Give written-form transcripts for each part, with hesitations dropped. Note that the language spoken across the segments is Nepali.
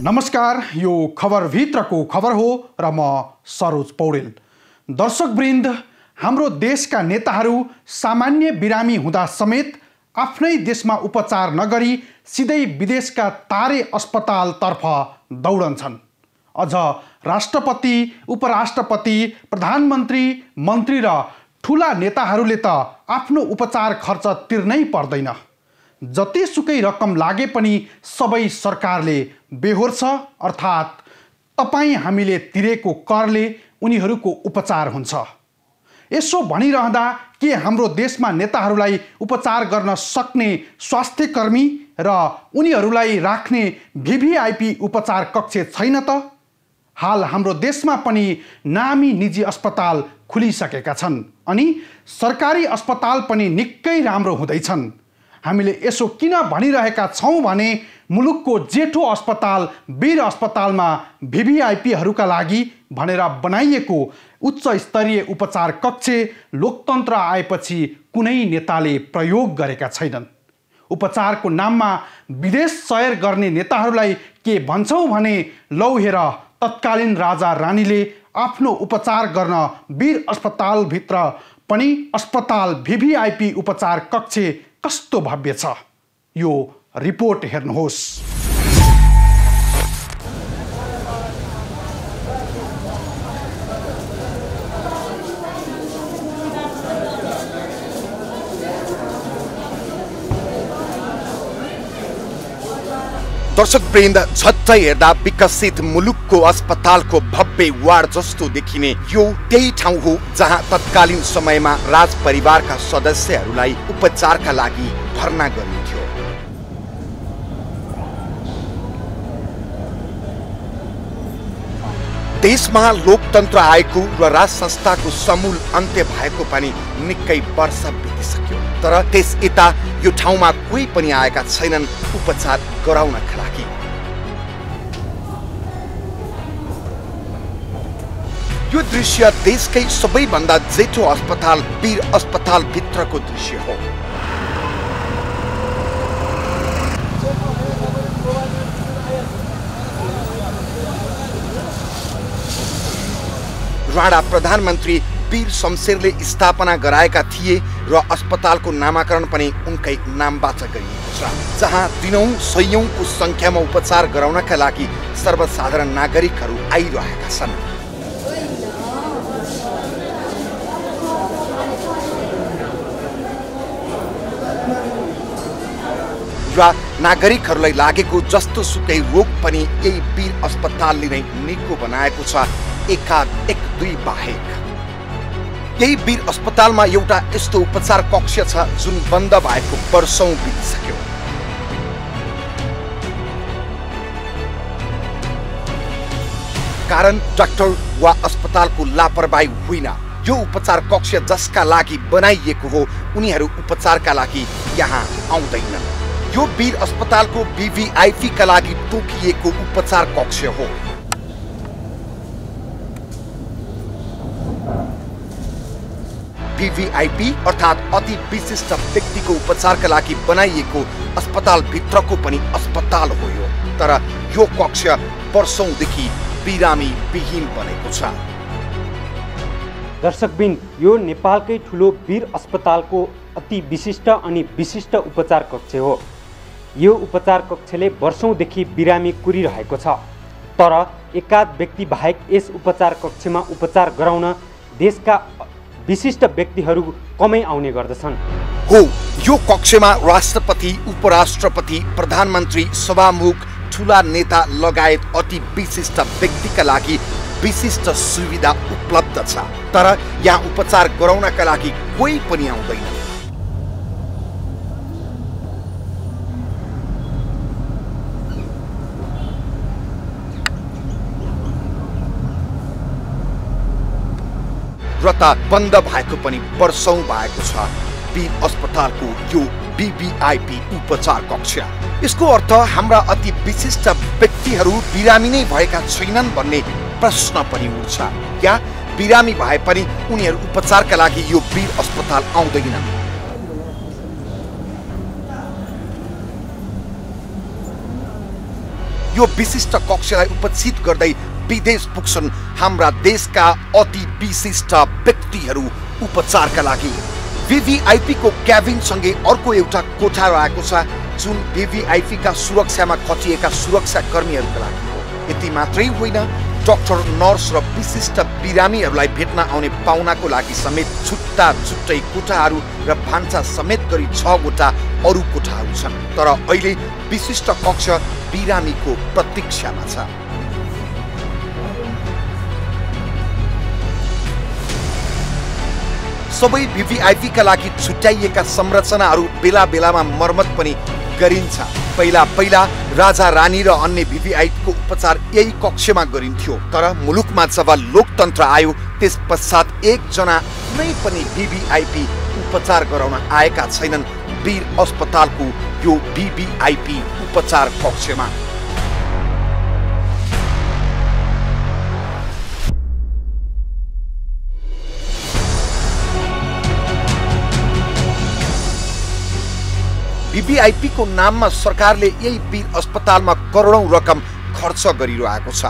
नमस्कार, यो खबर भित्रको खबर हो र म सरोज पौडेल। दर्शकवृन्द, हाम्रो देशका नेताहरू सामान्य बिरामी हुँदा समेत आफ्नै देशमा उपचार नगरी सिधै विदेशका तारे अस्पतालतर्फ दौडन्छन्। अझ राष्ट्रपति, उपराष्ट्रपति, प्रधानमन्त्री, मन्त्री र ठुला नेताहरूले त आफ्नो उपचार खर्च तिर्नै पर्दैन। जतिसुकै रकम लागे पनि सबै सरकारले बेहोर्छ, अर्थात् तपाईँ हामीले तिरेको करले उनीहरूको उपचार हुन्छ। यसो भनिरहँदा के हाम्रो देशमा नेताहरूलाई उपचार गर्न सक्ने स्वास्थ्यकर्मी र उनीहरूलाई राख्ने भिभिआइपी उपचार कक्ष छैन त? हाल हाम्रो देशमा पनि नामी निजी अस्पताल खुलिसकेका छन् अनि सरकारी अस्पताल पनि निकै राम्रो हुँदैछन्। हामीले यसो किन भनिरहेका छौँ भने मुलुकको जेठो अस्पताल वीर अस्पतालमा भिभिआइपीहरूका लागि भनेर बनाइएको उच्च स्तरीय उपचार कक्ष लोकतन्त्र आएपछि कुनै नेताले प्रयोग गरेका छैनन्। उपचारको नाममा विदेश सैर गर्ने नेताहरूलाई के भन्छौँ भने लौ हेर, तत्कालीन राजा रानीले आफ्नो उपचार गर्न वीर अस्पतालभित्र पनि अस्पताल भिभिआइपी उपचार कक्ष कस्तो भव्य छ। यो रिपोर्ट हेर्नुहोस्। दर्शकवृन्द, झट्टै हेर्दा विकसित मुलुकको अस्पतालको भव्य वार्ड जस्तो देखिने यो त्यही ठाउँ हो जहाँ तत्कालीन समयमा राज परिवारका सदस्यहरूलाई उपचारका लागि भर्ना गरिन्थ्यो। देशमा लोकतन्त्र आएको र राज संस्थाको समूल अन्त्य भएको पनि निकै वर्ष बितिसक्यो, तर त्यस यता यो ठाउँमा कोही पनि आएका छैनन् उपचार गराउनका लागि। यो दृश्य देशकै सबैभन्दा जेठो अस्पताल वीर अस्पताल भित्रको दृश्य हो। राणा प्रधानमन्त्री वीर शमशेरले स्थापना गराएका थिए र अस्पतालको नामाकरण पनि उनकै नामबाट गरिएको छ, जहाँ दिनौं सयौंको संख्यामा उपचार गराउनका लागि सर्वसाधारण नागरिकहरू आइरहेका छन्। र नागरिकहरूलाई लागेको जस्तो सुकै रोग पनि यही वीर अस्पतालले नै निको बनाएको छ, एकाध एक दुई बाहेक। यही वीर अस्पतालमा एउटा यस्तो उपचार कक्ष छ जुन बन्द भएको वर्षौं बितिसक्यो। कारण डाक्टर वा अस्पतालको लापरवाही होइन। यो उपचार कक्ष जसका लागि बनाइएको हो उनीहरू उपचारका लागि यहाँ आउँदैनन्। यो वीर अस्पतालको भिभिआइपी का लागि तोकिएको उपचार कक्ष हो। भिभिआइपी अर्थात् अति विशिष्ट व्यक्तिको उपचारका लागि बनाइएको अस्पताल भित्रको पनि अस्पताल हो यो, तर यो कक्ष वर्षौंदेखि बिरामी विहीन बनेको छ। दर्शकबिन, यो नेपालकै ठुलो वीर अस्पतालको अति विशिष्ट अनि विशिष्ट उपचार कक्ष हो। यो उपचार कक्षले वर्षौंदेखि बिरामी कुरिरहेको छ, तर एकाध व्यक्ति बाहेक यस उपचार कक्षमा उपचार गराउन देशका विशिष्ट व्यक्तिहरू कमै आउने गर्दछन्। हो, यो कक्षमा राष्ट्रपति, उपराष्ट्रपति, प्रधानमन्त्री, सभामुख, ठुला नेता लगायत अति विशिष्ट व्यक्तिका लागि विशिष्ट सुविधा उपलब्ध छ, तर यहाँ उपचार गराउनका लागि कोही पनि आउँदैन। र त बन्द भएको पनि वर्षौं भएको छ वीर अस्पतालको यो भिभिआइपी उपचार कक्ष। यसको अर्थ हाम्रा अति विशिष्ट व्यक्तिहरू बिरामी नै भएका छैनन् भन्ने प्रश्न पनि उठ्छ, या बिरामी भए पनि उनीहरू उपचारका लागि यो वीर अस्पताल आउँदैनन्। यो विशिष्ट कक्षलाई उपस्थित गर्दै विदेश पुग्छन् हाम्रा देशका अति विशिष्ट व्यक्तिहरू उपचारका लागि। VVIP को क्याबिन सँगै अर्को एउटा कोठा रहेको छ जुन VVIP का सुरक्षामा खटिएका सुरक्षा कर्मीहरूका लागि हो। यति मात्रै होइन, डाक्टर, नर्स र विशिष्ट बिरामीहरूलाई भेट्न आउने पाहुनाको लागि समेत छुट्टा छुट्टै कोठाहरू र भान्सा समेत गरी 6 वटा अरू कोठाहरू छन्। तर अहिले विशिष्ट कक्ष बिरामीको प्रतीक्षामा छ। सबै VVIP का लागि छुट्याइएका संरचनाहरू बेला बेलामा मर्मत पनि गरिन्छ। पहिला राजा रानी र अन्य VVIP को उपचार यही कक्षमा गरिन्थ्यो। तर मुलुकमा जब लोकतन्त्र आयो त्यस पश्चात एकजना कुनै पनि VVIP उपचार गराउन आएका छैनन् वीर अस्पतालको यो VVIP उपचार कक्षमा। VVIP को नाममा सरकारले यही वीर अस्पतालमा करोडौं रकम खर्च गरिरहेको छ।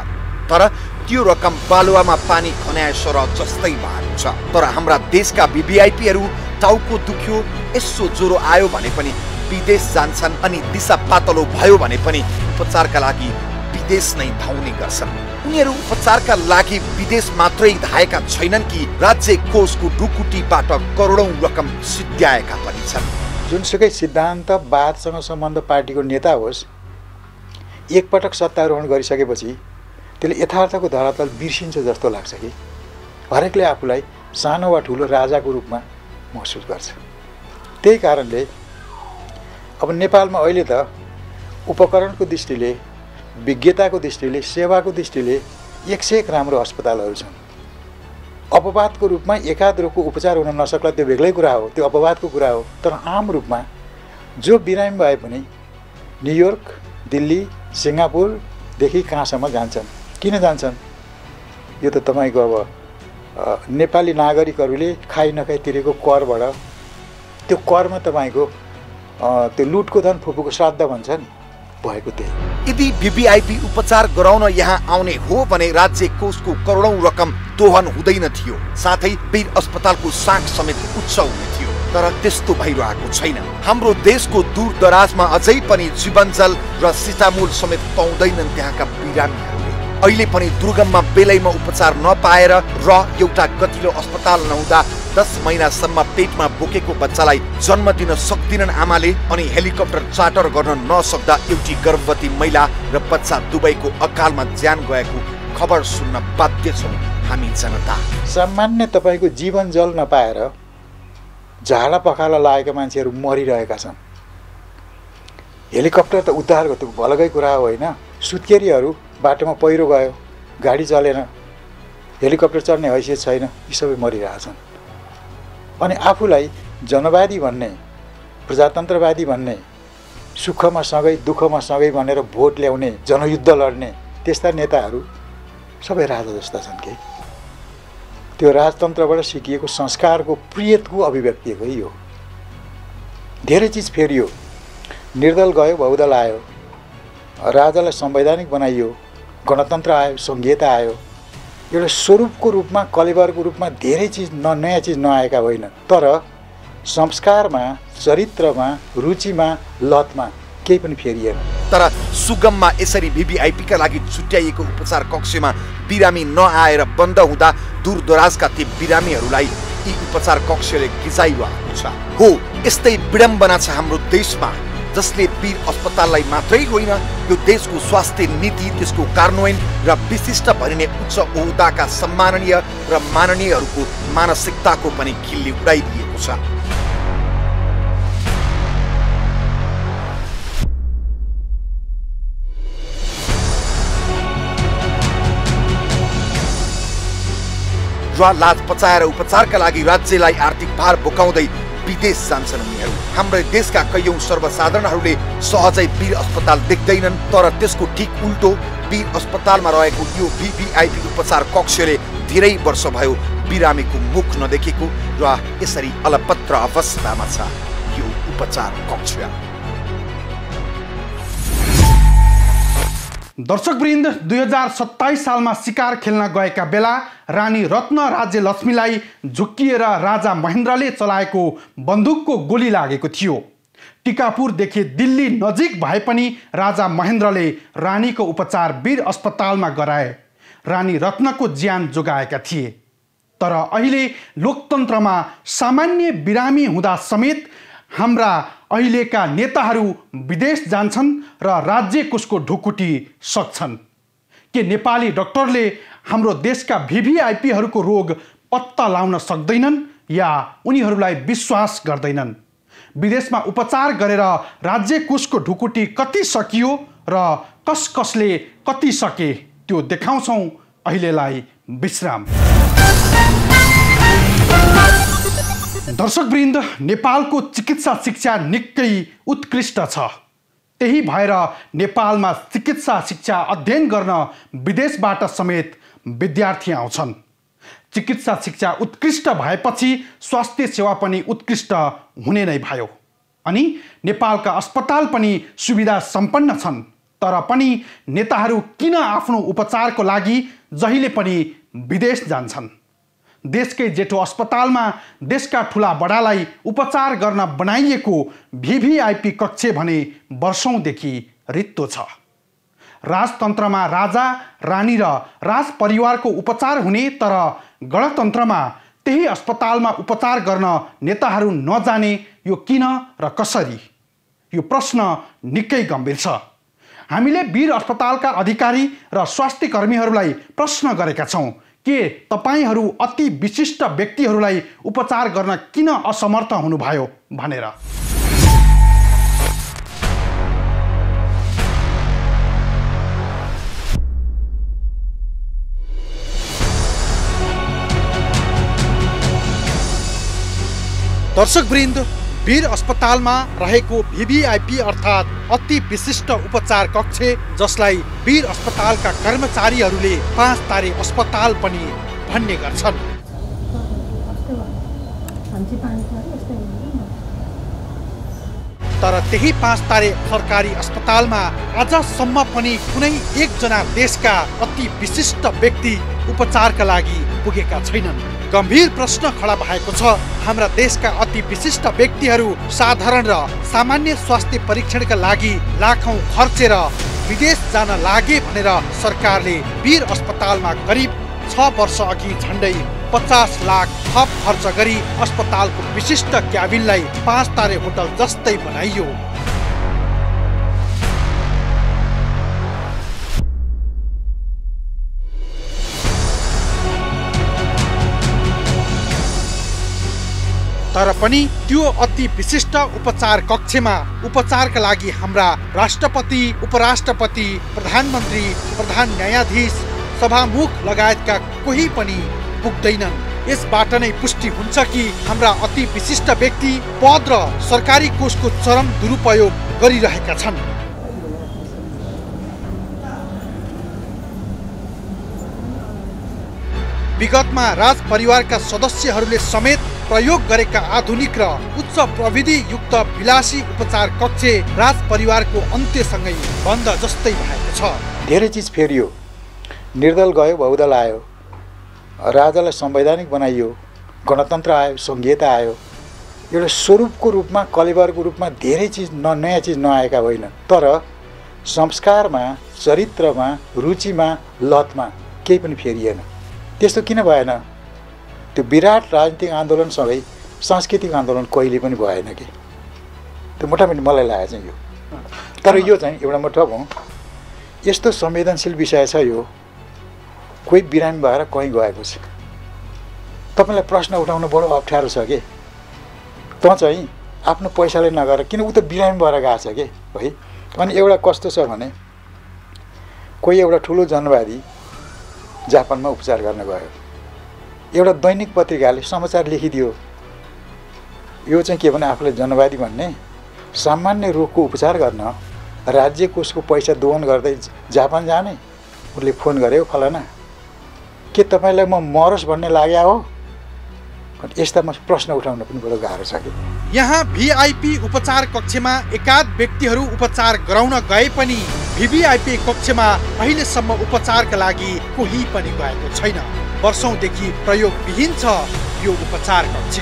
तर त्यो रकम बालुवामा पानी खन्याए सरह जस्तै भएको छ। तर हाम्रा देशका VVIPहरू टाउको दुख्यो, यसो ज्वरो आयो भने पनि विदेश जान्छन् अनि दिशा पातलो भयो भने पनि उपचारका लागि विदेश नै धाउने गर्छन्। उनीहरू उपचारका लागि विदेश मात्रै धाएका छैनन् कि राज्य कोषको ढुकुटीबाट करोडौं रकम सिद्ध्याएका पनि छन्। जुनसुकै सिद्धान्तवादसँग सम्बन्ध पार्टीको नेता होस्, एकपटक सत्तारोहण गरिसकेपछि त्यसले यथार्थको धरातल बिर्सिन्छ जस्तो लाग्छ कि हरेकले आफूलाई सानो वा ठुलो राजाको रूपमा महसुस गर्छ। त्यही कारणले अब नेपालमा अहिले त उपकरणको दृष्टिले, विज्ञताको दृष्टिले, सेवाको दृष्टिले 101 राम्रो अस्पतालहरू छन्। अपवादको रूपमा एकाध रोगको उपचार हुन नसक्ला त्यो बेग्लै कुरा हो, त्यो अपवादको कुरा हो। तर आम रूपमा जो बिरामी भए पनि न्युयोर्क, दिल्ली, सिङ्गापुरदेखि कहाँसम्म जान्छन्। किन जान्छन्? यो त तपाईँको अब नेपाली नागरिकहरूले खाइ नखाइ तिरेको करबाट, त्यो करमा तपाईँको त्यो लुटको धन फुपूको श्राद्ध भन्छ नि, भएको त्यही। यदि VVIP उपचार गराउन यहाँ आउने हो भने राज्य कोषको करोडौं रकम दोहन हुँदैन थियो, साथै वीर अस्पतालको साख समेत उच्च हुने थियो। तर त्यस्तो भइरहेको छैन। हाम्रो देशको दूर दराजमा अझै पनि जीवनजल र सिटामोल समेत पाउँदैनन् त्यहाँका बिरामीहरूले। अहिले पनि दुर्गममा बेलैमा उपचार नपाएर र एउटा गतिलो अस्पताल नहुँदा 10 महिनासम्म पेटमा बोकेको बच्चालाई जन्म दिन सक्दिनन् आमाले अनि हेलिकप्टर चार्टर गर्न नसक्दा एउटी गर्भवती महिला र बच्चा दुवैको अकालमा ज्यान गएको खबर सुन्न बाध्य छौँ हामी जनता। सामान्य तपाईँको जीवन जल नपाएर झाडा पखाला लागेका मान्छेहरू मरिरहेका छन्। हेलिकप्टर त उद्धार गर्नु भलकै कुरा हो होइन। सुत्केरीहरू बाटोमा पहिरो गयो, गाडी चलेन, हेलिकप्टर चढ्ने हैसियत छैन, यी सबै मरिरहेछन्। अनि आफूलाई जनवादी भन्ने, प्रजातन्त्रवादी भन्ने, सुखमा सँगै दुःखमा सँगै भनेर भोट ल्याउने, जनयुद्ध लड्ने त्यस्ता नेताहरू सबै राजा जस्ता छन् कि त्यो राजतन्त्रबाट सिकिएको संस्कारको प्रियतको अभिव्यक्ति हो यो। धेरै चिज फेरियो, निर्दल गयो, बहुदल आयो, राजालाई संवैधानिक बनाइयो, गणतन्त्र आयो, संघीयता आयो। एउटा स्वरूपको रूपमा, कलेबरको रूपमा धेरै चिज नयाँ चिज नआएका होइन, तर संस्कारमा, चरित्रमा, रुचिमा, लतमा केही पनि फेरिएन। तर सुगममा यसरी VVIP का लागि छुट्याइएको उपचार कक्षमा बिरामी नआएर बन्द हुँदा दूरदराजका ती बिरामीहरूलाई यी उपचार कक्षले गिजाइरहेको छ। हो, यस्तै विडम्बना छ हाम्रो देशमा, जसले वीर अस्पताललाई मात्रै होइन यो देशको स्वास्थ्य नीति, त्यसको कार्यान्वयन र विशिष्ट भनिने उच्च ओहदाका सम्माननीय र माननीयहरूको मानसिकताको पनि खिल्ली उडाइदिएको छ। र लाज पचाएर उपचारका लागि राज्यलाई आर्थिक भार बोकाउँदै विदेश जान्छन् उनीहरू। हाम्रो देशका कैयौं सर्वसाधारणहरूले सहजै वीर अस्पताल देख्दैनन्, तर त्यसको ठिक उल्टो वीर अस्पतालमा रहेको यो VVIP उपचार कक्षले धेरै वर्ष भयो बिरामीको मुख नदेखेको र यसरी अलपत्र अवस्थामा छ यो उपचार कक्ष। दर्शकवृन्द 2027 सालमा शिकार खेल्न गएका बेला रानी रत्न राज्य लक्ष्मीलाई झुक्किएर राजा महेन्द्रले चलाएको बन्दुकको गोली लागेको थियो। टिकापुरदेखि दिल्ली नजिक भए पनि राजा महेन्द्रले रानीको उपचार वीर अस्पतालमा गराए, रानी रत्नको ज्यान जोगाएका थिए। तर अहिले लोकतन्त्रमा सामान्य बिरामी हुँदा समेत हाम्रा अहिलेका नेताहरू विदेश जान्छन् र राज्य कोषको ढुकुटी सक्छन्। के नेपाली डाक्टरले हाम्रो देशका भिभिआइपीहरूको रोग पत्ता लगाउन सक्दैनन् या उनीहरूलाई विश्वास गर्दैनन्? विदेशमा उपचार गरेर राज्य कोषको ढुकुटी कति सकियो र कसले कति सके त्यो देखाउँछौँ। अहिलेलाई विश्राम। दर्शकवृन्द, नेपालको चिकित्सा शिक्षा निकै उत्कृष्ट छ। त्यही भएर नेपालमा चिकित्सा शिक्षा अध्ययन गर्न विदेशबाट समेत विद्यार्थी आउँछन्। चिकित्सा शिक्षा उत्कृष्ट भएपछि स्वास्थ्य सेवा पनि उत्कृष्ट हुने नै भयो। अनि नेपालका अस्पताल पनि सुविधा सम्पन्न छन्। तर पनि नेताहरू किन आफ्नो उपचारको लागि जहिले पनि विदेश जान्छन्? देशकै जेठो अस्पतालमा देशका ठुला बडालाई उपचार गर्न बनाइएको भिभिआइपी कक्ष भने वर्षौंदेखि रित्तो छ। राजतन्त्रमा राजा रानी र राज परिवारको उपचार हुने, तर गणतन्त्रमा त्यही अस्पतालमा उपचार गर्न नेताहरू नजाने यो किन र कसरी? यो प्रश्न निकै गम्भीर छ। हामीले वीर अस्पतालका अधिकारी र स्वास्थ्य कर्मीहरूलाई प्रश्न गरेका छौँ के तपाईहरू अति विशिष्ट व्यक्तिहरूलाई उपचार गर्न किन असमर्थ हुनुभयो भनेर। दर्शकवृन्द, वीर अस्पतालमा रहेको भिभिआइपी अर्थात् अति विशिष्ट उपचार कक्ष, जसलाई वीर अस्पतालका कर्मचारीहरूले 5 तारे अस्पताल पनि भन्ने गर्छन्। तर त्यही 5 तारे सरकारी अस्पतालमा आजसम्म पनि कुनै एकजना देशका अति विशिष्ट व्यक्ति उपचारका लागि पुगेका छैनन्। गम्भीर प्रश्न खडा भएको छ। हाम्रा देशका अति विशिष्ट व्यक्तिहरू साधारण र सामान्य स्वास्थ्य परीक्षणका लागि लाखौं खर्चेर विदेश जान लागे भनेर सरकारले वीर अस्पतालमा करिब 6 वर्ष अघि झण्डै 50 लाख थप खर्च गरी अस्पतालको विशिष्ट क्याबिनलाई 5 तारे होटल जस्तै बनाइयो। तर पनि त्यो अति विशिष्ट उपचार कक्षमा उपचारका लागि हाम्रा राष्ट्रपति, उपराष्ट्रपति, प्रधानमन्त्री, प्रधान न्यायाधीश, सभामुख लगायतका कोही पनि पुग्दैनन्। यसबाट नै पुष्टि हुन्छ कि हाम्रा अति विशिष्ट व्यक्ति पद र सरकारी कोषको चरम दुरुपयोग गरिरहेका छन्। विगतमा राज परिवारका सदस्यहरूले समेत प्रयोग गरेका आधुनिक र उच्च प्रविधि युक्त विलासी उपचार कक्ष राज परिवारको अन्त्यसँगै बन्द जस्तै भएको छ। धेरै चिज फेरियो, निर्दल गयो, बहुदल आयो, राजालाई संवैधानिक बनाइयो, गणतन्त्र आयो, संघीयता आयो। एउटा स्वरूपको रूपमा, कलेबरको रूपमा धेरै चिज नयाँ चिज नआएका होइन, तर संस्कारमा, चरित्रमा, रुचिमा, लतमा केही पनि फेरिएन। त्यस्तो किन भएन? त्यो विराट राजनीतिक आन्दोलनसँगै सांस्कृतिक आन्दोलन कहिले पनि भएन कि। त्यो मोटामोटी मलाई लागेको चाहिँ यो। तर यो चाहिँ एउटा म ठगौँ, यस्तो संवेदनशील विषय छ यो। कोही बिरामी भएर कहीँ गएको छ, तपाईँलाई प्रश्न उठाउनु बडो अप्ठ्यारो छ कि। त चाहिँ आफ्नो पैसाले नगरेर, किन ऊ त बिरामी भएर गएको छ कि है। अनि एउटा कस्तो छ भने, कोही एउटा ठुलो जनवादी जापानमा उपचार गर्न गयो, एउटा दैनिक पत्रिकाले समाचार लेखिदियो, यो चाहिँ के भने आफूलाई जनवादी भन्ने, सामान्य रोगको उपचार गर्न राज्य कोषको पैसा दोहन गर्दै जापान जाने। उसले फोन गर्यो, फलाना के तपाईँलाई म मरोस् भन्ने लाग्यो हो? यस्ता प्रश्न उठाउन पनि बडो गाह्रो छ कि। यहाँ भिआइपी उपचार कक्षमा एकाध व्यक्तिहरू उपचार गराउन गए पनि भिभिआइपी कक्षमा अहिलेसम्म उपचारका लागि कोही पनि गएको छैन। वर्षौंदेखि प्रयोगविहीन छ यो उपचार कक्ष।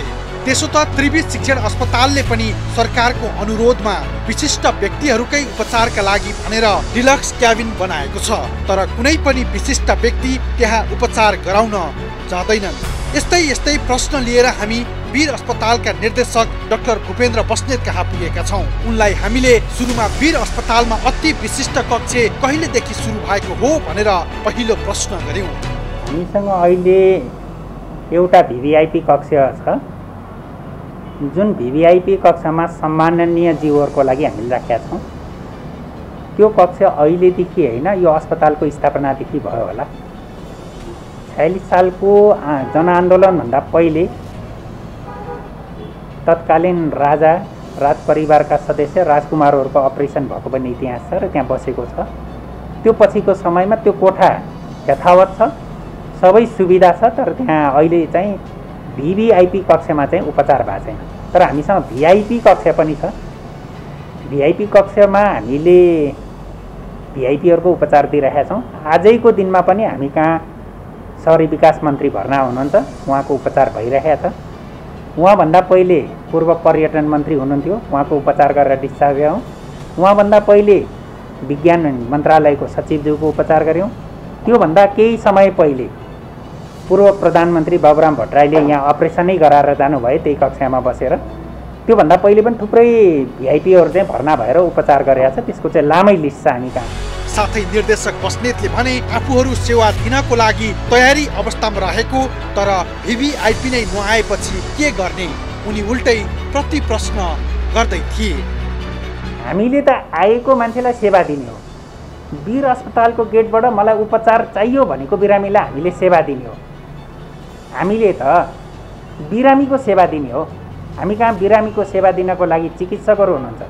त्यसो त त्रिवी शिक्षण अस्पतालले पनि सरकारको अनुरोधमा विशिष्ट व्यक्तिहरूकै उपचारका लागि भनेर डिलक्स क्याबिन बनाएको छ, तर कुनै पनि विशिष्ट व्यक्ति त्यहाँ उपचार गराउन जाँदैनन्। यस्तै प्रश्न लिएर हामी वीर अस्पतालका निर्देशक डाक्टर भूपेन्द्र बस्नेत कहाँ पुगेका छौँ। उनलाई हामीले सुरुमा वीर अस्पतालमा अति विशिष्ट कक्ष कहिलेदेखि सुरु भएको हो भनेर पहिलो प्रश्न गर्यौं। हामीसँग अहिले एउटा भिभिआइपी कक्ष छ, जुन भिभिआइपी कक्षमा सम्माननीय जीवहरूको लागि हामीले राखेका छौँ। त्यो कक्ष अहिलेदेखि होइन, यो अस्पतालको स्थापनादेखि भयो होला। 46 सालको जनआन्दोलनभन्दा पहिले तत्कालीन राज परिवारका सदस्य राजकुमारहरूको अपरेसन भएको पनि इतिहास छ र त्यहाँ बसेको छ। त्यो पछिको समयमा त्यो कोठा यथावत छ, सबै सुविधा छ, तर त्यहाँ अहिले चाहिँ भिभिआइपी कक्षमा चाहिँ उपचार भएको छैन। तर हामीसँग भिआइपी कक्ष पनि छ। भिआइपी कक्षमा हामीले भिआइपीहरूको उपचार दिइरहेका छौँ। आजैको दिनमा पनि हामी कहाँ शहरी विकास मन्त्री भर्ना हुनुहुन्छ, उहाँको उपचार भइरहेको छ। उहाँभन्दा पहिले पूर्व पर्यटन मन्त्री हुनुहुन्थ्यो, उहाँको उपचार गरेर डिस्चार्ज गऱ्यौँ। उहाँभन्दा पहिले विज्ञान मन्त्रालयको सचिवज्यूको उपचार गऱ्यौँ। त्योभन्दा केही समय पहिले पूर्व प्रधानमन्त्री बाबुराम भट्टराईले यहाँ अपरेसनै गराएर जानुभयो त्यही कक्षामा बसेर। त्योभन्दा पहिले पनि थुप्रै भिआइपीहरू चाहिँ भर्ना भएर उपचार गरेका छ। त्यसको चाहिँ लामै लिस्ट छ हामी कहाँ। साथै निर्देशक बस्नेतले भने आफूहरू सेवा दिनको लागि तयारी अवस्थामा रहेको, तर भिभिआइपी नै नआएपछि के गर्ने उनी उल्टै प्रति प्रश्न गर्दै थिए। हामीले त आएको मान्छेलाई सेवा दिने हो। वीर अस्पतालको गेटबाट मलाई उपचार चाहियो भनेको बिरामीलाई हामीले सेवा दिने हो। हामीले त बिरामीको सेवा दिने हो। हामी कहाँ बिरामीको सेवा दिनको लागि चिकित्सकहरू हुनुहुन्छ,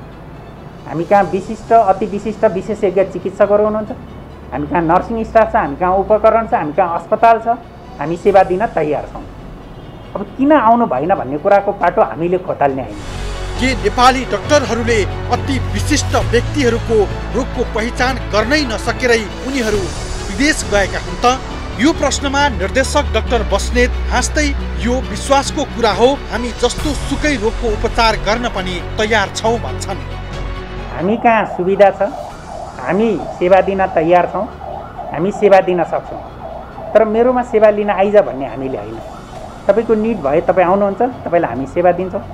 हामी कहाँ विशिष्ट अति विशिष्ट विशेषज्ञ चिकित्सकहरू हुनुहुन्छ, हामी कहाँ नर्सिङ स्टाफ छ, हामी कहाँ उपकरण छ, हामी कहाँ अस्पताल छ। हामी सेवा दिन तयार छौँ। अब किन आउनु भएन भन्ने कुराको पाटो हामीले खोताल्ने होइन। के नेपाली डाक्टरहरूले अति विशिष्ट व्यक्तिहरूको रोगको पहिचान गर्नै नसकेरै उनीहरू विदेश गएका हुन् त? यो प्रश्नमा निर्देशक डाक्टर बस्नेत हाँस्दै यो विश्वासको कुरा हो, हामी जस्तो सुकै रोगको उपचार गर्न पनि तयार छौँ भन्छन्। हामी कहाँ सुविधा छ, हामी सेवा दिन तयार छौँ, हामी सेवा दिन सक्छौँ। तर मेरोमा सेवा लिन आइज भन्ने हामीले होइन। तपाईँको निड भए तपाईँ आउनुहुन्छ, तपाईँलाई हामी सेवा दिन्छौँ।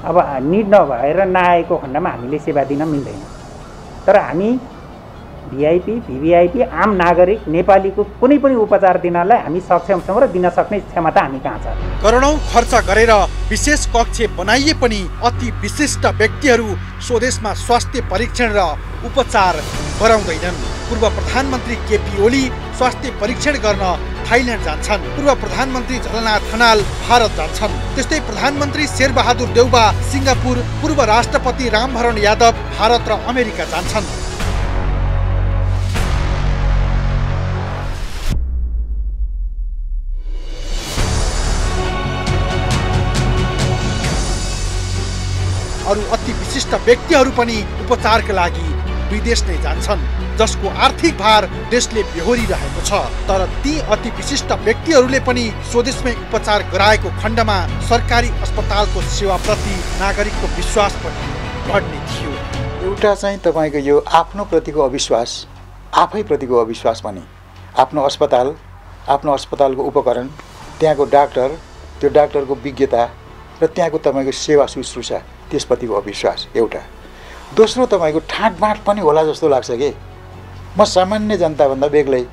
अब निड नभएर नआएको खण्डमा हामीले सेवा दिन मिल्दैन। तर हामी भिआइपी भिभिआइपी आम नागरिक नेपालीको कुनै पनि उपचार दिनलाई हामी सक्षम छौँ र दिन सक्ने क्षमता हामी कहाँ छ। करोडौं खर्च गरेर विशेष कक्ष बनाइए पनि अति विशिष्ट व्यक्तिहरू स्वदेशमा स्वास्थ्य परीक्षण र उपचार गराउँदैनन्। पूर्व प्रधानमन्त्री केपी ओली स्वास्थ्य परीक्षण गर्न थाइल्यान्ड जान्छन्। पूर्व प्रधानमन्त्री झलनाथ खनाल भारत जान्छन्। त्यस्तै प्रधानमन्त्री शेरबहादुर देउबा सिङ्गापुर, पूर्व राष्ट्रपति रामभरण यादव भारत र अमेरिका जान्छन्। अरू अति विशिष्ट व्यक्तिहरू पनि उपचारका लागि विदेश नै जान्छन्, जसको आर्थिक भार देशले बेहोरिरहेको छ। तर ती अति विशिष्ट व्यक्तिहरूले पनि स्वदेशमै उपचार गराएको खण्डमा सरकारी अस्पतालको सेवाप्रति नागरिकको विश्वास पनि बढ्ने थियो। एउटा चाहिँ तपाईँको यो आफ्नो प्रतिको अविश्वास, आफै प्रतिको अविश्वास पनि, आफ्नो अस्पताल, आफ्नो अस्पतालको उपकरण, त्यहाँको डाक्टर, त्यो डाक्टरको विज्ञता र त्यहाँको तपाईँको सेवा शुश्रूषा, त्यसप्रतिको अविश्वास एउटा। दोस्रो तपाईँको ठाँटबाँट पनि होला जस्तो लाग्छ कि म सामान्य जनताभन्दा बेग्लै,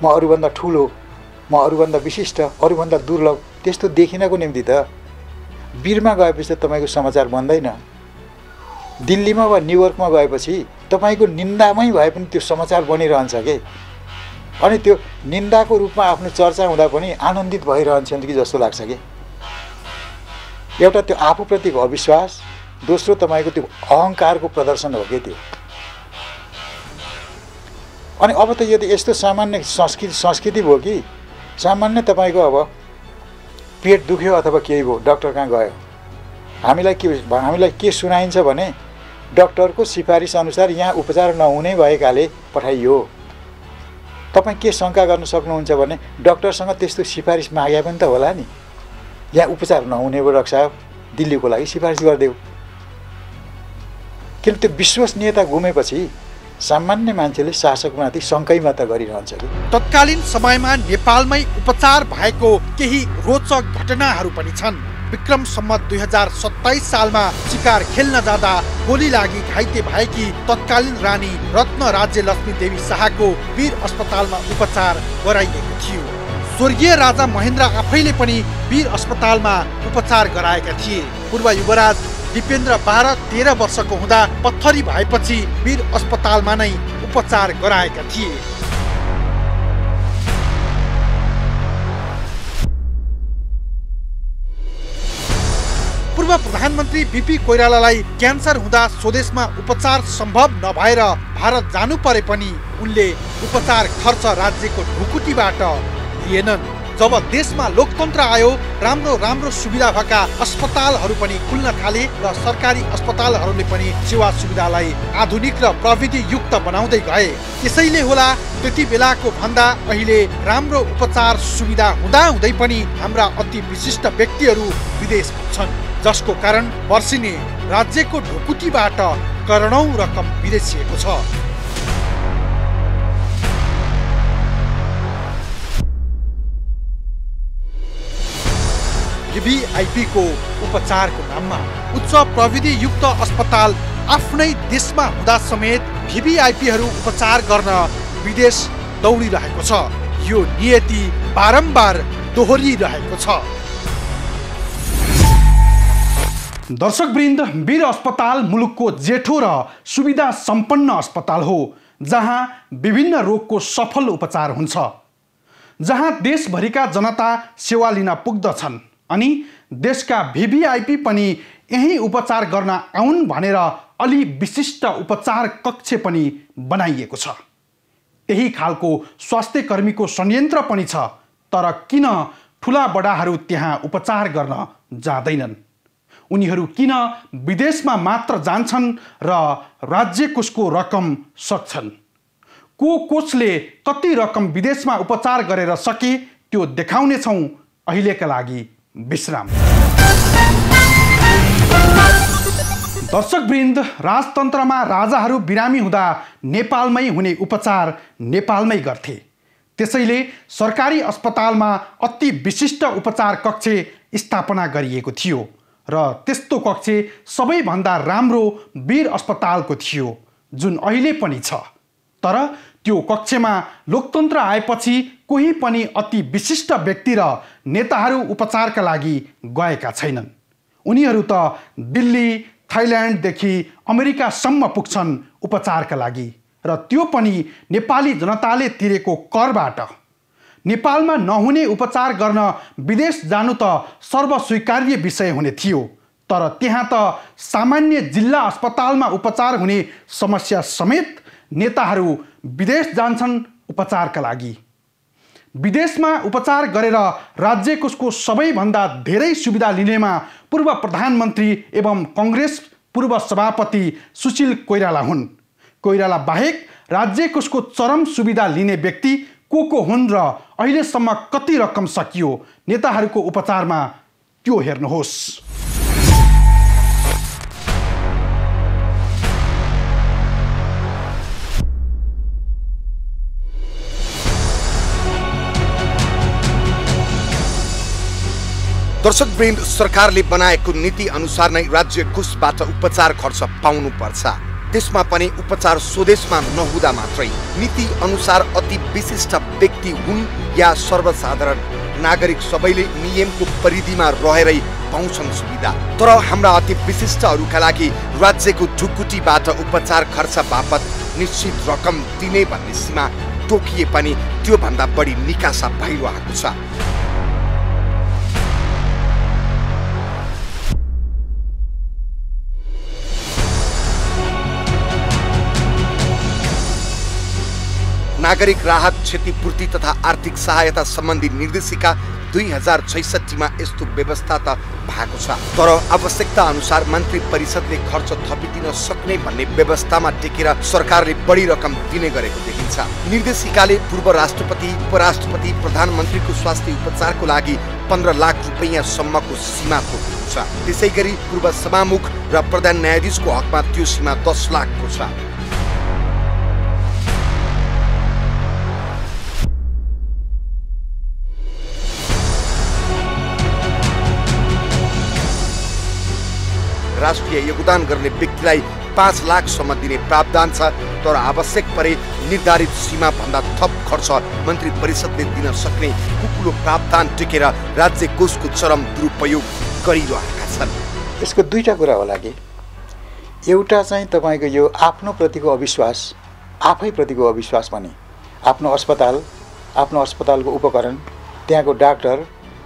म अरूभन्दा ठुलो, म अरूभन्दा विशिष्ट, अरूभन्दा दुर्लभ त्यस्तो देखिनको निम्ति त वीरमा गएपछि त तपाईँको समाचार बन्दैन। दिल्लीमा वा न्युयोर्कमा गएपछि तपाईँको निन्दामै भए पनि त्यो समाचार बनिरहन्छ कि, अनि त्यो निन्दाको रूपमा आफ्नो चर्चा हुँदा पनि आनन्दित भइरहन्छन् कि जस्तो लाग्छ कि। एउटा त्यो आफूप्रतिको अविश्वास, दोस्रो तपाईँको त्यो अहङ्कारको प्रदर्शन हो कि त्यो। अनि अब त यो त यस्तो सामान्य संस्कृति भयो कि सामान्य तपाईँको अब पेट दुख्यो अथवा केही भयो, डाक्टर कहाँ गयो, हामीलाई के सुनाइन्छ भने डाक्टरको सिफारिस अनुसार यहाँ उपचार नहुने भएकाले पठाइयो। तपाईँ के शङ्का गर्न सक्नुहुन्छ भने डाक्टरसँग त्यस्तो सिफारिस मागे पनि त होला नि, यहाँ उपचार नहुने भयो डाक्टर साहब, दिल्लीको लागि सिफारिस गरिदेऊ। किन त्यो विश्वसनीयता गुमेपछि सामान्य मान्छेले शासकमाथि शङ्कै मात्र गरिरहन्छ कि। तत्कालीन समयमा नेपालमै उपचार भएको केही रोचक घटनाहरू पनि छन्। विक्रम सम्मत 2027 सालमा शिकार खेल्न जाँदा गोली लागि घाइते भएकी तत्कालीन रानी रत्न राज्य लक्ष्मी देवी शाहको वीर अस्पतालमा उपचार गराइएको थियो। स्वर्गीय राजा महेन्द्र आफैले पनि वीर अस्पतालमा उपचार गराएका थिए। पूर्व युवराज दिपेन्द्र 12-13 वर्षको हुँदा पत्थरी भएपछि वीर अस्पतालमा नै उपचार गराएका थिए। पूर्व प्रधानमन्त्री बीपी कोइरालालाई क्यान्सर हुँदा स्वदेशमा उपचार सम्भव नभएर भारत जानु परे पनि उनले उपचार खर्च राज्यको ढुकुटीबाट लिएनन्। जब देशमा लोकतन्त्र आयो, राम्रो सुविधा भएका अस्पतालहरू पनि खुल्न थाले र सरकारी अस्पतालहरूले पनि सेवा सुविधालाई आधुनिक र प्रविधि युक्त बनाउँदै गए। त्यसैले होला त्यति बेलाको भन्दा अहिले राम्रो उपचार सुविधा हुँदाहुँदै पनि हाम्रा अति विशिष्ट व्यक्तिहरू विदेश छन्, जसको कारण वर्षिने राज्यको ढुकुटीबाट करोडौं रकम विदेशिएको छ। वीवीआईपी को उपचारको नाममा उच्च प्रविधि युक्त अस्पताल आफ्नै देशमा हुँदा समेत वीवीआईपीहरू उपचार गर्न विदेश दौडिरहेको छ। यो नियति बारम्बार दोहोरिरहेको छ। दर्शकवृन्द, वीर अस्पताल मुलुकको जेठो र सुविधा सम्पन्न अस्पताल हो, जहाँ विभिन्न रोगको सफल उपचार हुन्छ, जहाँ देशभरिका जनता सेवा लिन पुग्दछन् अनि देशका वीवीआईपी पनि यही उपचार गर्न आउन् भनेर अलि विशिष्ट उपचार कक्ष पनि बनाइएको छ। यही खालको स्वास्थ्य कर्मीको संयन्त्र पनि छ, तर किन ठुला बडाहरू त्यहाँ उपचार गर्न जाँदैनन्? उनीहरू किन विदेशमा मात्र जान्छन् र राज्य कोषको रकम सक्छन्? कोषले कति रकम विदेशमा उपचार गरेर सके त्यो देखाउने छौं। अहिलेका लागि विश्राम। दर्शकवृन्द, राजतन्त्रमा राजाहरू बिरामी हुँदा नेपालमै हुने उपचार नेपालमै गर्थे। त्यसैले सरकारी अस्पतालमा अति विशिष्ट उपचार कक्ष स्थापना गरिएको थियो र त्यस्तो कक्ष सबैभन्दा राम्रो वीर अस्पतालको थियो, जुन अहिले पनि छ। तर त्यो कक्षमा लोकतन्त्र आएपछि कोही पनि अति विशिष्ट व्यक्ति र नेताहरू उपचारका लागि गएका छैनन्। उनीहरू त दिल्ली, थाइल्यान्डदेखि अमेरिकासम्म पुग्छन् उपचारका लागि, र त्यो पनि नेपाली जनताले तिरेको करबाट। नेपालमा नहुने उपचार गर्न विदेश जानु त सर्वस्वीकार्य विषय हुने थियो, तर त्यहाँ त सामान्य जिल्ला अस्पतालमा उपचार हुने समस्या समेत नेताहरू विदेश जान्छन् उपचारका लागि। विदेशमा उपचार गरेर राज्य कोषको सबैभन्दा धेरै सुविधा लिनेमा पूर्व प्रधानमन्त्री एवं कांग्रेस पूर्व सभापति सुशील कोइराला हुन्। कोइराला बाहेक राज्य कोषको चरम सुविधा लिने व्यक्ति को हुन् र अहिलेसम्म कति रकम सकियो नेताहरूको उपचारमा, त्यो हेर्नुहोस्। दर्शकवृन्द, सरकारले बनाएको नीति अनुसार नै राज्य कोषबाट उपचार खर्च पाउनु पर्छ। त्यसमा पनि उपचार स्वदेशमा नहुँदा मात्रै। नीति अनुसार अति विशिष्ट व्यक्ति हुन् या सर्वसाधारण नागरिक सबैले नियमको परिधिमा रहेरै पाउँछन् सुविधा। तर हाम्रा अति विशिष्टहरूका लागि राज्यको ढुकुटीबाट उपचार खर्च बापत निश्चित रकम दिने भन्ने सीमा तोकिए पनि त्यो भन्दा बढी निकासा भइरहेको छ। नागरिक राहत क्षतिपूर्ति तथा आर्थिक सहायता सम्बन्धी निर्देशिका 2066 यस्तो व्यवस्था त भएको छ, तर आवश्यकता अनुसार मन्त्री परिषदले खर्च थपिदिन सक्ने भन्ने व्यवस्थामा टेकेर सरकारले बढी रकम दिने गरेको देखिन्छ। निर्देशिकाले पूर्व राष्ट्रपति, उपराष्ट्रपति, प्रधानमन्त्रीको स्वास्थ्य उपचारको लागि 15 लाख रुपैयाँ सम्मको सीमा तोकेको छ। त्यसैगरी पूर्व सभामुख र प्रधान न्यायाधीशको हकमा त्यो सीमा 10 लाखको छ। राष्ट्रिय योगदान गर्ने व्यक्तिलाई 5 लाखसम्म दिने प्रावधान छ, तर आवश्यक परे निर्धारित सीमा भन्दा थप खर्च मन्त्री परिषदले दिन सक्ने कुकुलो प्रावधान टेकेर राज्य कोषको चरम दुरुपयोग गरिरहेका छन्। यसको दुईटा कुरा होला कि एउटा चाहिँ तपाईको यो आफ्नो प्रतिको अविश्वास, आफै प्रतिको अविश्वास पनि, आफ्नो अस्पतालको उपकरण, त्यहाँको डाक्टर,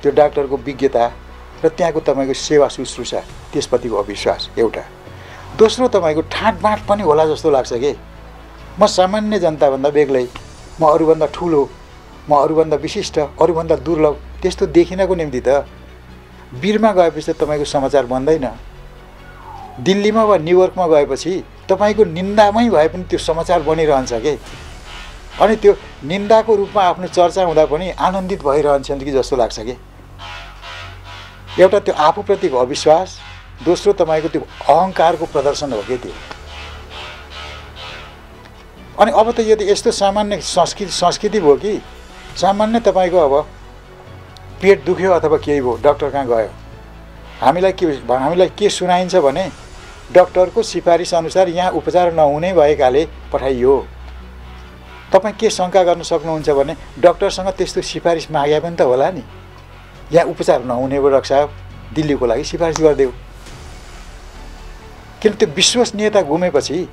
त्यो डाक्टरको विज्ञता र त्यहाँको तपाईको सेवा शुश्रूषा, त्यसप्रतिको अविश्वास एउटा। दोस्रो तपाईको ठाँटबाट पनि होला जस्तो लाग्छ कि म सामान्य जनताभन्दा बेग्लै, म अरूभन्दा ठुलो, म अरूभन्दा विशिष्ट, अरूभन्दा दुर्लभ त्यस्तो देखिनको निम्ति त बिरमा गएपछि त तपाईँको समाचार बन्दैन। दिल्लीमा वा न्युयोर्कमा गएपछि तपाईँको निन्दामै भए पनि त्यो समाचार बनिरहन्छ कि, अनि त्यो निन्दाको रूपमा आफ्नो चर्चा हुँदा पनि आनन्दित भइरहन्छन् कि जस्तो लाग्छ कि। एउटा त्यो आफूप्रतिको अविश्वास, दोस्रो तपाईँको त्यो अहङ्कारको प्रदर्शन हो कि त्यो। अनि अब त यदि यस्तो सामान्य संस्कृति भयो कि सामान्य तपाईँको अब पेट दुख्यो अथवा केही भयो, डाक्टर कहाँ गयो, हामीलाई के सुनाइन्छ भने डाक्टरको सिफारिस अनुसार यहाँ उपचार नहुने भएकाले पठाइयो। तपाईँ के शङ्का गर्न सक्नुहुन्छ भने डाक्टरसँग त्यस्तो सिफारिस मागे पनि त होला नि, यहाँ उपचार नहुने भयो डाक्टर साहब, दिल्लीको लागि सिफारिस गरिदेऊ। किन त्यो विश्वसनीयता गुमेपछि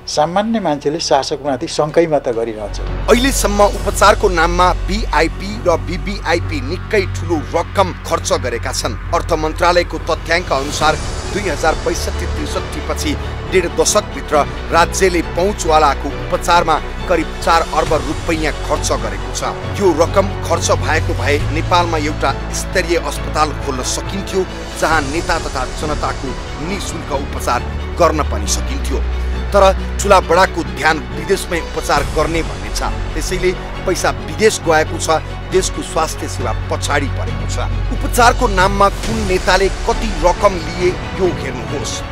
सामान्य मान्छेले शासकमाथि शङ्कै मात्र गरिरहन्छ। अहिलेसम्म उपचारको नाममा भिआइपी र भिभिआइपी निकै ठुलो रकम खर्च गरेका छन्। अर्थ मन्त्रालयको तथ्याङ्क अनुसार 2065-63 पछि 1.5 दशकभित्र राज्यले पहुँचवालाको उपचारमा करिब 4 अर्ब रुपैयाँ खर्च गरेको छ। यो रकम खर्च भएको भए नेपालमा एउटा स्तरीय अस्पताल खोल्न सकिन्थ्यो, जहाँ नेता तथा जनताको निःशुल्क उपचार गर्न पनि सकिन्थ्यो। तर ठुला बडाको ध्यान विदेशमै उपचार गर्ने भन्ने छ। त्यसैले पैसा विदेश गएको छ, देशको स्वास्थ्य सेवा पछाडि परेको छ। उपचारको नाममा कुन नेताले कति रकम लिए यो हेर्नुहोस्।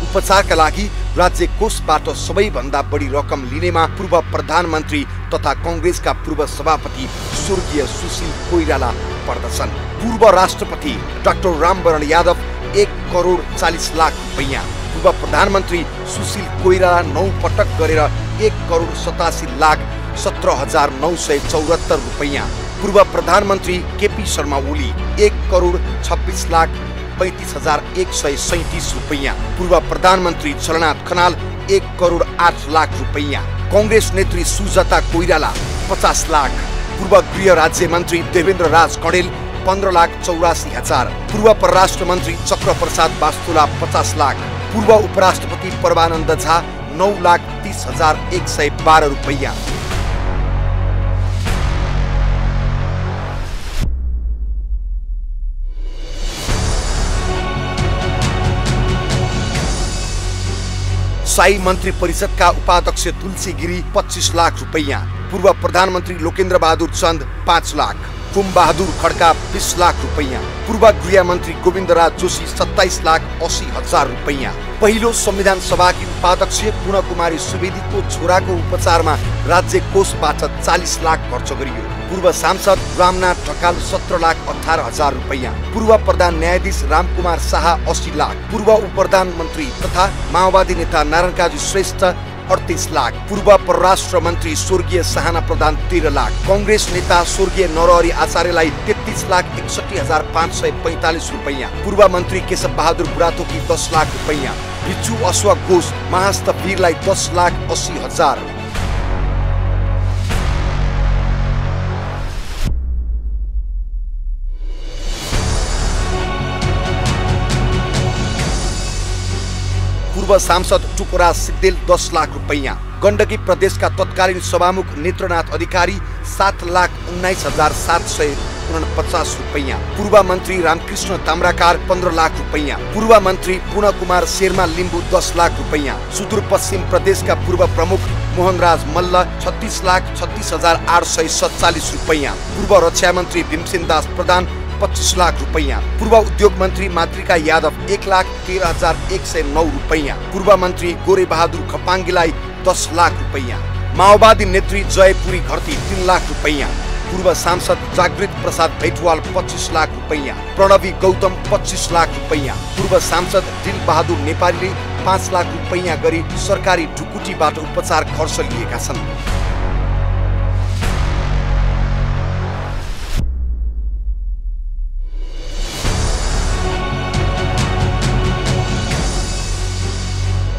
उपचारका लागि राज्य कोषबाट सबैभन्दा बढी रकम लिनेमा पूर्व प्रधानमन्त्री तथा कांग्रेसका पूर्व सभापति स्वर्गीय सुशील कोइराला पर्दछन्। पूर्व राष्ट्रपति डाक्टर रामवरण यादव 1,40,00,000 रुपैयाँ, पूर्व प्रधानमन्त्री सुशील कोइराला 9 पटक गरेर 1,87,17,974 रुपैयाँ, पूर्व प्रधानमन्त्री केपी शर्मा ओली 1,26,35,137 रुपैयाँ, पूर्व प्रधानमन्त्री झलनाथ खनाल 1,08,00,000 रुपैयाँ, कांग्रेस नेत्री सुजाता कोइराला 50 लाख, पूर्व गृह राज्य मन्त्री देवेन्द्र राज कणेल 15,84,000, पूर्व परराष्ट्र मन्त्री चक्र प्रसाद वास्तुला 50 लाख, पूर्व उपराष्ट्रपति परमानन्द झा 9,30,112 रुपैयाँ। शाही मन्त्री परिषदका उपाध्यक्ष तुलसी गिरी 25 लाख रुपैयाँ, पूर्व प्रधानमन्त्री लोकेन्द्र बहादुर चन्द 5 लाख, कुम बहादुर खड्का 20 लाख रुपैयाँ, पूर्व गृह मन्त्री गोविन्दराज जोशी 27,80,000 रुपैयाँ, पहिलो संविधान सभाकी उपाध्यक्ष पूर्णकुमारी सुवेदीको छोराको उपचारमा राज्य कोषबाट 40 लाख खर्च गरियो, पूर्व सांसद रामनाथ ढकाल 17,18,000 रुपैयाँ, पूर्व प्रधान न्यायाधीश रामकुमार शाह 80 लाख, पूर्व उप प्रधानमन्त्री तथा माओवादी नेता नारायण काजी श्रेष्ठ 38 लाख, पूर्व परराष्ट्र मन्त्री स्वर्गीय साहना प्रधान 13 लाख, कांग्रेस नेता स्वर्गीय नरहरि आचार्यलाई 33,61,545 रुपैयाँ, पूर्व मन्त्री केशव बहादुर बुढाथोकी 10 लाख रुपैयाँ, भिक्षु अश्वक घोष महास्त वीरलाई 10,80,000। पूर्व सांसद टुकुरा सिग्देल 10 लाख रुपैयाँ। गण्डकी प्रदेशका तत्कालीन सभामुख नेत्रनाथ अधिकारी 7,19,749 रुपैयाँ। पूर्व मन्त्री रामकृष्ण ताम्राकार 15 लाख रुपैयाँ। पूर्व मन्त्री पूर्ण कुमार शेर्मा लिम्बू 10 लाख रुपैयाँ। सुदूरपश्चिम प्रदेशका पूर्व प्रमुख मोहनराज मल्ल 36,36,847 रुपैयाँ। पूर्व रक्षा मन्त्री भीमसेन दास प्रधान 25 लाख रुपैयाँ। पूर्व उद्योग मन्त्री मातृका यादव 1,13,109 रुपैयाँ। पूर्व मन्त्री गोरे बहादुर खपाङ्गीलाई 10 लाख रुपैयाँ। माओवादी नेत्री जयपुरी घरती 3 लाख रुपैयाँ। पूर्व सांसद जागृत प्रसाद भैटवाल 25 लाख रुपैयाँ। प्रणवी गौतम 25 लाख रुपैयाँ। पूर्व सांसद दिल बहादुर नेपालीले 5 लाख रुपैयाँ गरी सरकारी ढुकुटीबाट उपचार खर्च लिएका छन्।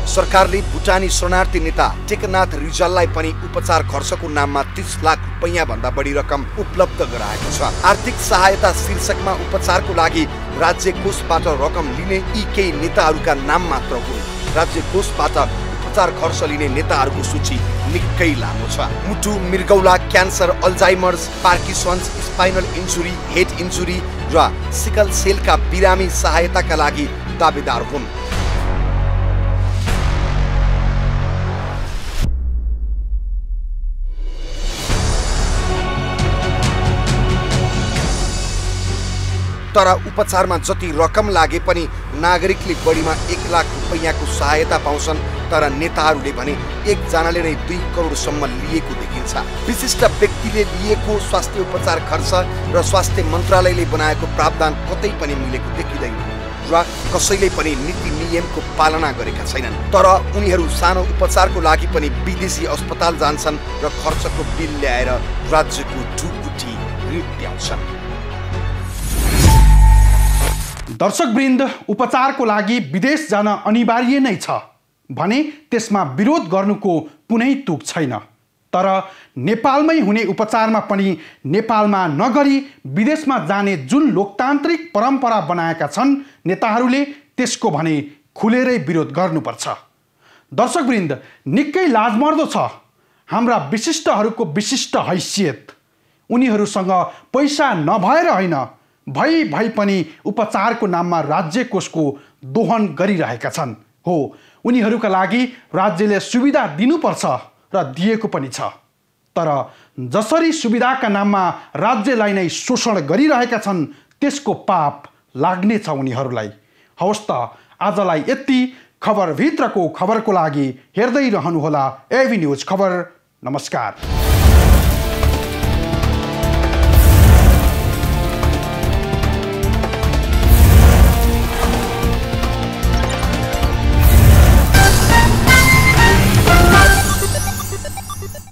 सरकारले भुटानी शरणार्थी नेता टेकनाथ रिजाललाई पनि उपचार खर्चको नाममा 30 लाख रुपैयाँ भन्दा बढी रकम उपलब्ध गराएको छ। आर्थिक सहायता शीर्षकमा उपचारको लागि राज्य कोषबाट रकम लिने यी केही नेताहरूका नाम मात्र हुन्। राज्य कोषबाट उपचार खर्च लिने नेताहरूको सूची निकै लामो छ। मुटु, मृगौला, cancer, Alzheimer's, Parkinson's, spinal injury, head injury र सिकल सेलका बिरामी सहायताका लागि दावेदार हुन्। तर उपचारमा जति रकम लागे पनि नागरिकले बढीमा 1 लाख रुपैयाँको सहायता पाउँछन्। तर नेताहरूले भने एकजनाले नै 2 करोडसम्म लिएको देखिन्छ। विशिष्ट व्यक्तिले लिएको स्वास्थ्य उपचार खर्च र स्वास्थ्य मन्त्रालयले बनाएको प्रावधान कतै पनि मिलेको देखिँदैन र कसैले पनि नीति नियमको पालना गरेका छैनन्। तर उनीहरू सानो उपचारको लागि पनि विदेशी अस्पताल जान्छन् र खर्चको बिल ल्याएर राज्यको ढुकुटी रित्याउँछन्। दर्शकवृन्द, उपचारको लागि विदेश जान अनिवार्य नै छ भने त्यसमा विरोध गर्नुको कुनै तुक छैन। तर नेपालमै हुने उपचारमा पनि नेपालमा नगरी विदेशमा जाने जुन लोकतान्त्रिक परम्परा बनाएका छन् नेताहरूले, त्यसको भने खुलेरै विरोध गर्नुपर्छ। दर्शकवृन्द, निकै लाजमर्दो छ हाम्रा विशिष्टहरूको विशिष्ट हैसियत। उनीहरूसँग पैसा नभएर होइन, भई पनि उपचारको नाममा राज्य कोषको दोहन गरिरहेका छन्। हो, उनीहरूका लागि राज्यले सुविधा दिनुपर्छ र दिएको पनि छ। तर जसरी सुविधाका नाममा राज्यलाई नै शोषण गरिरहेका छन् त्यसको पाप लाग्नेछ उनीहरूलाई। हवस् त, आजलाई यति। खबरभित्रको खबरको लागि हेर्दै रहनुहोला एभी न्युज खबर। नमस्कार।